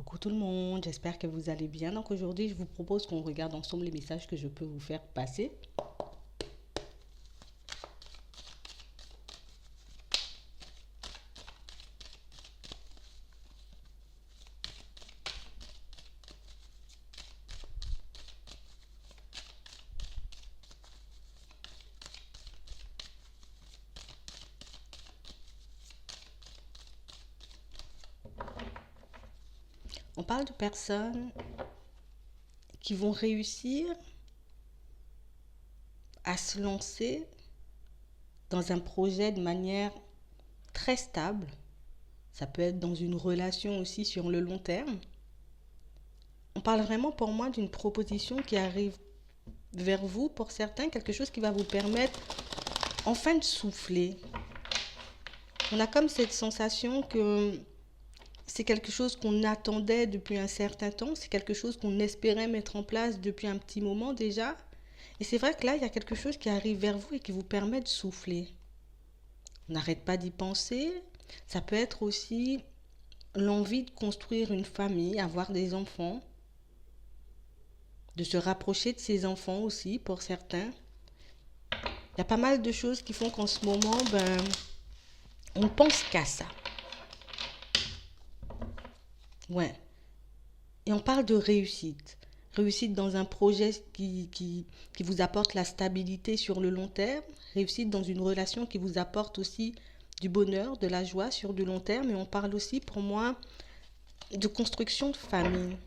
Coucou tout le monde, j'espère que vous allez bien. Donc aujourd'hui, je vous propose qu'on regarde ensemble les messages que je peux vous faire passer. On parle de personnes qui vont réussir à se lancer dans un projet de manière très stable. Ça peut être dans une relation aussi sur le long terme. On parle vraiment pour moi d'une proposition qui arrive vers vous, pour certains, quelque chose qui va vous permettre enfin de souffler. On a comme cette sensation que c'est quelque chose qu'on attendait depuis un certain temps, c'est quelque chose qu'on espérait mettre en place depuis un petit moment déjà. Et c'est vrai que là, il y a quelque chose qui arrive vers vous et qui vous permet de souffler. On n'arrête pas d'y penser. Ça peut être aussi l'envie de construire une famille, avoir des enfants, de se rapprocher de ses enfants aussi pour certains. Il y a pas mal de choses qui font qu'en ce moment, on ne pense qu'à ça. Ouais. Et on parle de réussite. Réussite dans un projet qui vous apporte la stabilité sur le long terme. Réussite dans une relation qui vous apporte aussi du bonheur, de la joie sur du long terme. Et on parle aussi, pour moi, de construction de famille.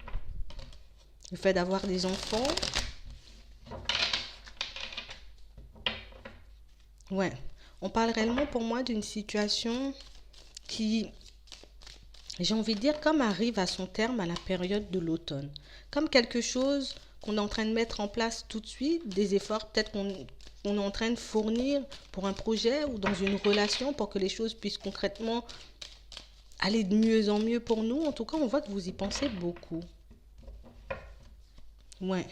Le fait d'avoir des enfants. Ouais. On parle réellement, pour moi, d'une situation qui, j'ai envie de dire, comme arrive à son terme à la période de l'automne. Comme quelque chose qu'on est en train de mettre en place tout de suite, des efforts peut-être qu'on est en train de fournir pour un projet ou dans une relation pour que les choses puissent concrètement aller de mieux en mieux pour nous. En tout cas, on voit que vous y pensez beaucoup. Ouais.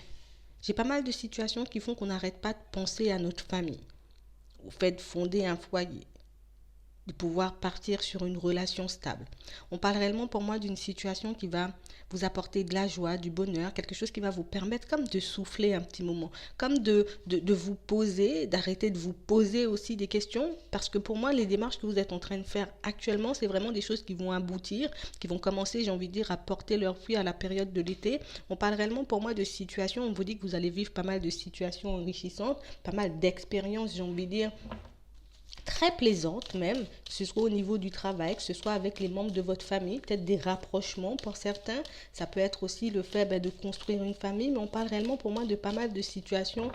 J'ai pas mal de situations qui font qu'on n'arrête pas de penser à notre famille, au fait de fonder un foyer, de pouvoir partir sur une relation stable. On parle réellement pour moi d'une situation qui va vous apporter de la joie, du bonheur, quelque chose qui va vous permettre comme de souffler un petit moment, comme de vous poser, d'arrêter de vous poser aussi des questions, parce que pour moi, les démarches que vous êtes en train de faire actuellement, c'est vraiment des choses qui vont aboutir, qui vont commencer, j'ai envie de dire, à porter leurs fruits à la période de l'été. On parle réellement pour moi de situations, on vous dit que vous allez vivre pas mal de situations enrichissantes, pas mal d'expériences, j'ai envie de dire, très plaisante même, que ce soit au niveau du travail, que ce soit avec les membres de votre famille, peut-être des rapprochements pour certains. Ça peut être aussi le fait de construire une famille, mais on parle réellement pour moi de pas mal de situations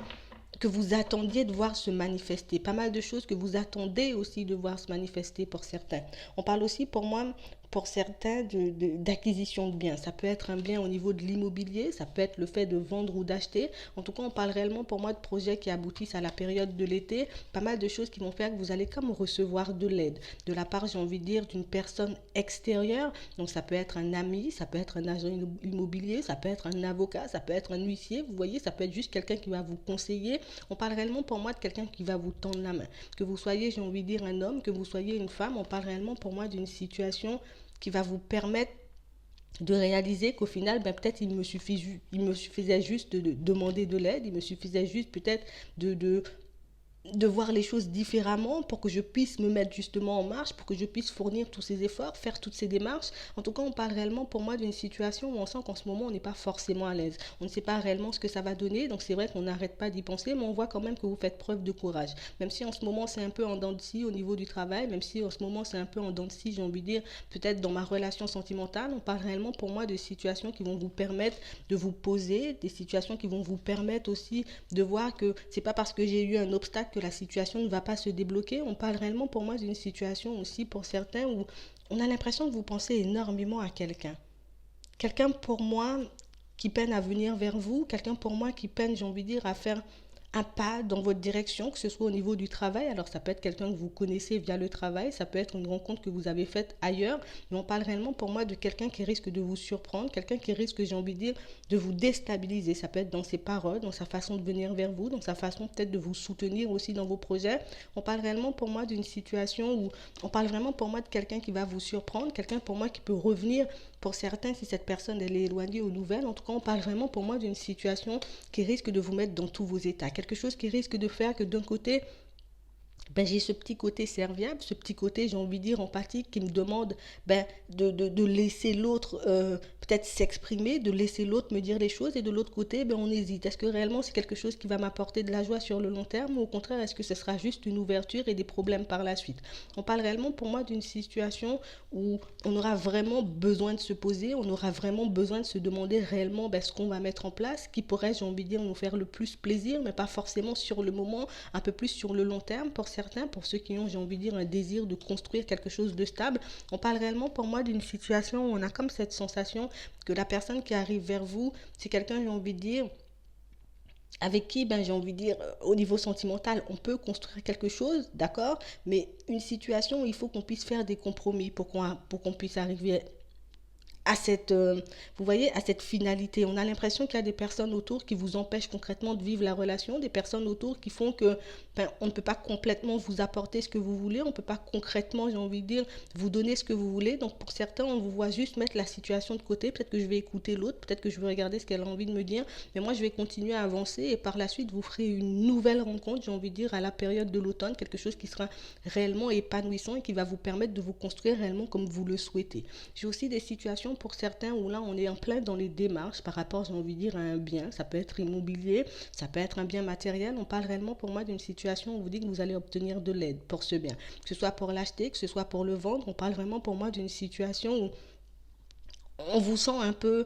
que vous attendiez de voir se manifester, pas mal de choses que vous attendez aussi de voir se manifester pour certains. On parle aussi pour moi, pour certains, d'acquisition de biens. Ça peut être un bien au niveau de l'immobilier, ça peut être le fait de vendre ou d'acheter. En tout cas, on parle réellement pour moi de projets qui aboutissent à la période de l'été, pas mal de choses qui vont faire que vous allez comme recevoir de l'aide, de la part, j'ai envie de dire, d'une personne extérieure. Donc ça peut être un ami, ça peut être un agent immobilier, ça peut être un avocat, ça peut être un huissier, vous voyez, ça peut être juste quelqu'un qui va vous conseiller. On parle réellement pour moi de quelqu'un qui va vous tendre la main. Que vous soyez, j'ai envie de dire, un homme, que vous soyez une femme, on parle réellement pour moi d'une situation qui va vous permettre de réaliser qu'au final, peut-être il me suffisait juste de demander de l'aide, il me suffisait juste peut-être de voir les choses différemment pour que je puisse me mettre justement en marche, pour que je puisse fournir tous ces efforts, faire toutes ces démarches. En tout cas, on parle réellement pour moi d'une situation où on sent qu'en ce moment, on n'est pas forcément à l'aise. On ne sait pas réellement ce que ça va donner, donc c'est vrai qu'on n'arrête pas d'y penser, mais on voit quand même que vous faites preuve de courage. Même si en ce moment, c'est un peu en dents de scie au niveau du travail, même si en ce moment, c'est un peu en dents de scie, j'ai envie de dire, peut-être dans ma relation sentimentale, on parle réellement pour moi de situations qui vont vous permettre de vous poser, des situations qui vont vous permettre aussi de voir que c'est pas parce que j'ai eu un obstacle que la situation ne va pas se débloquer. On parle réellement pour moi d'une situation aussi pour certains où on a l'impression que vous pensez énormément à quelqu'un. Quelqu'un pour moi qui peine à venir vers vous, quelqu'un pour moi qui peine, j'ai envie de dire, à faire un pas dans votre direction, que ce soit au niveau du travail. Alors ça peut être quelqu'un que vous connaissez via le travail, ça peut être une rencontre que vous avez faite ailleurs, mais on parle réellement pour moi de quelqu'un qui risque de vous surprendre, quelqu'un qui risque, j'ai envie de dire, de vous déstabiliser. Ça peut être dans ses paroles, dans sa façon de venir vers vous, dans sa façon peut-être de vous soutenir aussi dans vos projets. On parle réellement pour moi d'une situation où on parle vraiment pour moi de quelqu'un qui va vous surprendre, quelqu'un pour moi qui peut revenir Pour certains, si cette personne elle est éloignée ou nouvelle, en tout cas, on parle vraiment pour moi d'une situation qui risque de vous mettre dans tous vos états. Quelque chose qui risque de faire que d'un côté, j'ai ce petit côté serviable, ce petit côté, j'ai envie de dire, empathique, qui me demande de laisser l'autre peut-être s'exprimer, de laisser l'autre me dire les choses, et de l'autre côté, on hésite. Est-ce que réellement c'est quelque chose qui va m'apporter de la joie sur le long terme, ou au contraire, est-ce que ce sera juste une ouverture et des problèmes par la suite? On parle réellement pour moi d'une situation où on aura vraiment besoin de se poser, on aura vraiment besoin de se demander réellement ce qu'on va mettre en place, qui pourrait, j'ai envie de dire, nous faire le plus plaisir, mais pas forcément sur le moment, un peu plus sur le long terme pour certains, pour ceux qui ont, j'ai envie de dire, un désir de construire quelque chose de stable. On parle réellement pour moi d'une situation où on a comme cette sensation que la personne qui arrive vers vous, c'est quelqu'un, j'ai envie de dire, avec qui, j'ai envie de dire, au niveau sentimental, on peut construire quelque chose, d'accord, mais une situation où il faut qu'on puisse faire des compromis pour qu'on puisse arriver à vous voyez, à cette finalité. On a l'impression qu'il y a des personnes autour qui vous empêchent concrètement de vivre la relation, des personnes autour qui font que on ne peut pas complètement vous apporter ce que vous voulez, on ne peut pas concrètement, j'ai envie de dire, vous donner ce que vous voulez. Donc pour certains, on vous voit juste mettre la situation de côté. Peut-être que je vais écouter l'autre, peut-être que je vais regarder ce qu'elle a envie de me dire, mais moi je vais continuer à avancer, et par la suite vous ferez une nouvelle rencontre, j'ai envie de dire, à la période de l'automne, quelque chose qui sera réellement épanouissant et qui va vous permettre de vous construire réellement comme vous le souhaitez. J'ai aussi des situations pour certains où là on est en plein dans les démarches par rapport, j'ai envie de dire, à un bien. Ça peut être immobilier, ça peut être un bien matériel. On parle réellement pour moi d'une situation où on vous dit que vous allez obtenir de l'aide pour ce bien, que ce soit pour l'acheter, que ce soit pour le vendre. On parle vraiment pour moi d'une situation où on vous sent un peu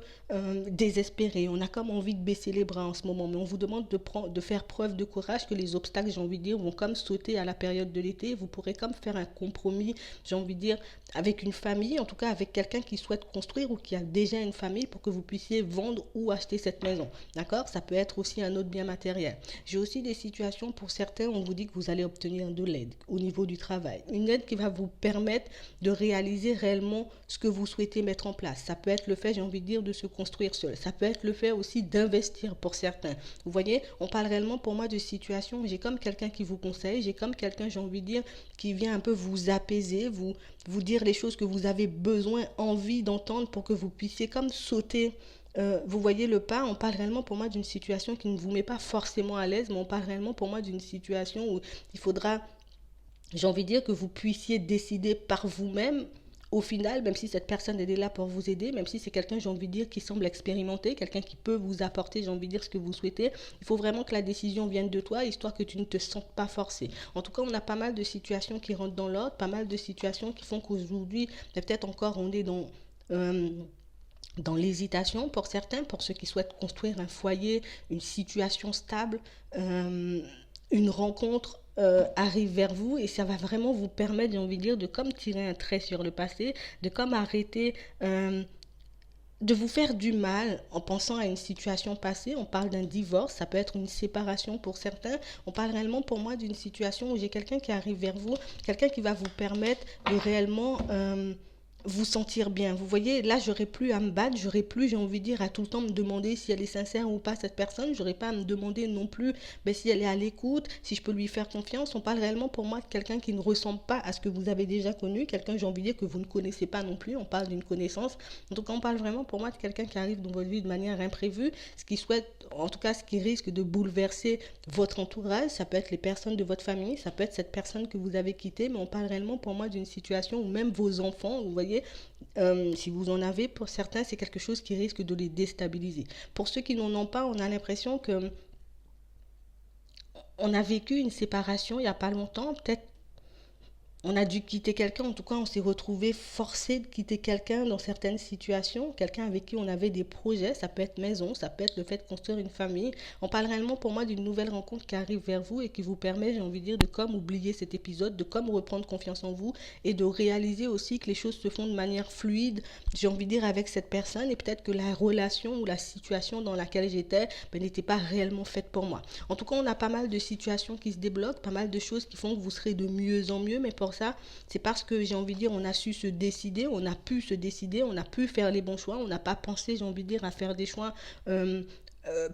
désespéré, on a comme envie de baisser les bras en ce moment, mais on vous demande de faire preuve de courage, que les obstacles, j'ai envie de dire, vont comme sauter à la période de l'été. Vous pourrez comme faire un compromis, j'ai envie de dire, avec une famille, en tout cas avec quelqu'un qui souhaite construire ou qui a déjà une famille, pour que vous puissiez vendre ou acheter cette maison, d'accord? Ça peut être aussi un autre bien matériel. J'ai aussi des situations pour certains où on vous dit que vous allez obtenir de l'aide au niveau du travail, une aide qui va vous permettre de réaliser réellement ce que vous souhaitez mettre en place. Ça peut être le fait, j'ai envie de dire, de se construire seul. Ça peut être le fait aussi d'investir pour certains. Vous voyez, on parle réellement pour moi de situation où j'ai comme quelqu'un qui vous conseille, j'ai comme quelqu'un, j'ai envie de dire, qui vient un peu vous apaiser, vous dire les choses que vous avez besoin, envie d'entendre, pour que vous puissiez comme sauter. Vous voyez le pas. On parle réellement pour moi d'une situation qui ne vous met pas forcément à l'aise, mais on parle réellement pour moi d'une situation où il faudra, j'ai envie de dire, que vous puissiez décider par vous-même. Au final, même si cette personne est là pour vous aider, même si c'est quelqu'un, j'ai envie de dire, qui semble expérimenté, quelqu'un qui peut vous apporter, j'ai envie de dire, ce que vous souhaitez, il faut vraiment que la décision vienne de toi, histoire que tu ne te sentes pas forcé. En tout cas, on a pas mal de situations qui rentrent dans l'ordre, pas mal de situations qui font qu'aujourd'hui, peut-être encore, on est dans l'hésitation pour certains, pour ceux qui souhaitent construire un foyer, une situation stable, une rencontre arrive vers vous, et ça va vraiment vous permettre, j'ai envie de dire, de comme tirer un trait sur le passé, de comme arrêter de vous faire du mal en pensant à une situation passée. On parle d'un divorce, ça peut être une séparation pour certains. On parle réellement pour moi d'une situation où j'ai quelqu'un qui arrive vers vous, quelqu'un qui va vous permettre de réellement vous sentir bien. Vous voyez, là, j'aurais plus à me battre, j'aurais plus, j'ai envie de dire, à tout le temps me demander si elle est sincère ou pas, cette personne. J'aurais pas à me demander non plus si elle est à l'écoute, si je peux lui faire confiance. On parle réellement pour moi de quelqu'un qui ne ressemble pas à ce que vous avez déjà connu, quelqu'un, j'ai envie de dire, que vous ne connaissez pas non plus. On parle d'une connaissance. En tout cas, on parle vraiment pour moi de quelqu'un qui arrive dans votre vie de manière imprévue, ce qui souhaite, en tout cas, ce qui risque de bouleverser votre entourage. Ça peut être les personnes de votre famille, ça peut être cette personne que vous avez quittée, mais on parle réellement pour moi d'une situation où même vos enfants, vous voyez, si vous en avez, pour certains, c'est quelque chose qui risque de les déstabiliser. Pour ceux qui n'en ont pas, on a l'impression que on a vécu une séparation il n'y a pas longtemps, peut-être on a dû quitter quelqu'un, en tout cas on s'est retrouvé forcé de quitter quelqu'un dans certaines situations, quelqu'un avec qui on avait des projets, ça peut être maison, ça peut être le fait de construire une famille. On parle réellement pour moi d'une nouvelle rencontre qui arrive vers vous et qui vous permet, j'ai envie de dire, de comme oublier cet épisode, de comme reprendre confiance en vous et de réaliser aussi que les choses se font de manière fluide, j'ai envie de dire, avec cette personne, et peut-être que la relation ou la situation dans laquelle j'étais n'était pas réellement faite pour moi. En tout cas, on a pas mal de situations qui se débloquent, pas mal de choses qui font que vous serez de mieux en mieux, mais pour ça, c'est parce que, j'ai envie de dire, on a su se décider, on a pu se décider, on a pu faire les bons choix, on n'a pas pensé, j'ai envie de dire, à faire des choix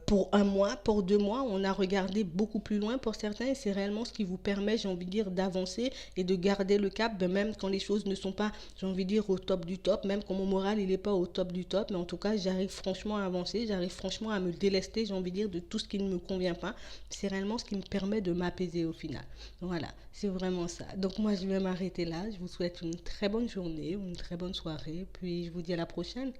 pour un mois, pour 2 mois, on a regardé beaucoup plus loin pour certains et c'est réellement ce qui vous permet, j'ai envie de dire, d'avancer et de garder le cap, même quand les choses ne sont pas, j'ai envie de dire, au top du top, même quand mon moral, il n'est pas au top du top, mais en tout cas, j'arrive franchement à avancer, j'arrive franchement à me délester, j'ai envie de dire, de tout ce qui ne me convient pas. C'est réellement ce qui me permet de m'apaiser au final. Voilà, c'est vraiment ça. Donc moi, je vais m'arrêter là. Je vous souhaite une très bonne journée, une très bonne soirée, puis je vous dis à la prochaine.